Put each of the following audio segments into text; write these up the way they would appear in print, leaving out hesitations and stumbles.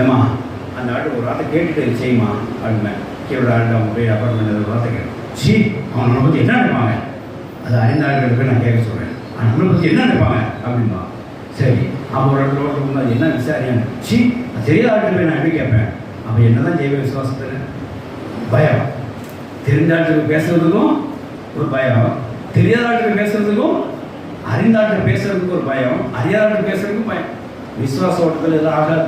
ஏம்மா அந்த ஆட்டு ஒரு வார்த்தை கேட்டுட்டு செய்யுமா அப்படின்னா கீழே ஆண்டு அவங்க போய் அப்பார்ட்மெண்ட் ஒரு வார்த்தை கேட்கும். அவன் நம்மளை பற்றி என்ன நினைப்பாங்க, அது அறிந்த ஆட்களுக்கு போய் நான் கேட்க சொல்கிறேன். நம்மளை பற்றி என்ன நினைப்பாங்க அப்படின்பா. சரி அப்போ ஒரு இடத்துல ஓட்டு அது என்ன விசாரியான்னு தெரியாத ஆட்கள் போய் நான் எப்படி கேட்பேன். அப்போ என்ன தான் ஜெய்வ விசுவாசத்தில் பயம். தெரிந்த ஆட்களுக்கு பேசுறதுக்கும் ஒரு பயம், தெரியாத ஆட்கள் பேசுறதுக்கும் அறிந்த ஆட்கள் பேசுறதுக்கு ஒரு பயம், அறியாத ஆட்கள் பேசுறதுக்கும் பயம். விசுவாச ஓட்டத்தில் எல்லாம் ஆகாது,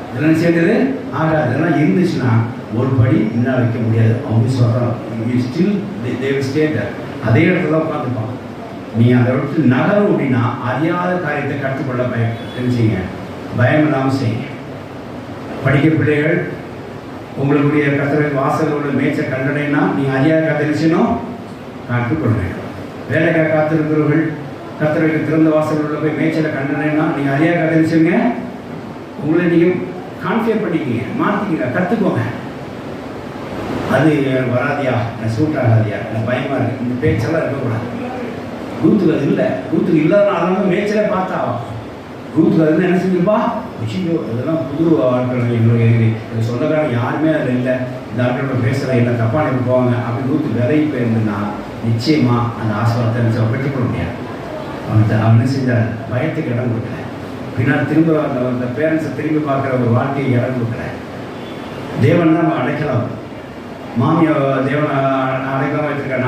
இதெல்லாம் சேர்ந்தது ஆகாது. இதெல்லாம் இருந்துச்சுன்னா ஒரு படி இன்னும் வைக்க முடியாது. அவங்க விசுவாசம் ஸ்டில் ஸ்டேட் அதே இடத்துல உட்காந்துப்பான். நீ அதை விட்டு நகரும் அப்படின்னா அறியாத காரியத்தை கற்றுக்கொள்ள தெரிஞ்சிங்க, பயம் இல்லாமல் செய்யுங்க. படிக்க பிள்ளைகள் உங்களுடைய கர்த்தரை வாசலோட மேய்ச்ச கண்டடைனா நீங்கள் அறியாத கத்தரிச்சனும் கற்றுக்கொள்ள வேண்டும். வேலைக்காக காத்திருக்கிறவர்கள் கர்த்தருக்கு திறந்த வாசலோட போய் மேய்ச்சலை கண்டடைனா நீங்கள் அறியாத கத்தரிச்சுங்க, உங்களை நீங்கள் கான்ஃபியர் பண்ணிக்கிங்க, மாற்றிக்கிங்க, கற்றுக்கோங்க. அது வராதியா, எனக்கு சூட் ஆகாதியா, எனக்கு பயமாக இருக்குது, இந்த பேச்செல்லாம் இருக்கக்கூடாது. ரூத்துக்கு அது இல்லை, ரூத்துக்கு இல்லாதனால மேய்ச்சலே பார்த்தா ரூத்துக்கு அது என்ன செஞ்சுப்பா விஷயோ இதெல்லாம் புது ஆட்கள் எங்களுக்கு சொந்தக்காரங்க யாருமே அதில் இல்லை, இந்த ஆட்களோட பேசுகிற என்ன தப்பான போவாங்க அப்படின்னு ரூத்து விலகி போயிருந்துன்னா நிச்சயமாக அந்த ஆசீர்வாதத்தை பெற்றுக்கொள்ள முடியாது. அவன் என்ன செஞ்சார், பயத்துக்கு இடம் கொடுக்கல. பின்னால் திரும்ப அந்த பேரண்ட்ஸை திரும்பி பார்க்குற ஒரு வாழ்க்கையை இடம் கொடுக்கல. தேவன் தான் நம்ம அடைக்கலாம், மாமியை தேவனை அடைக்கலாமா வச்சுருக்க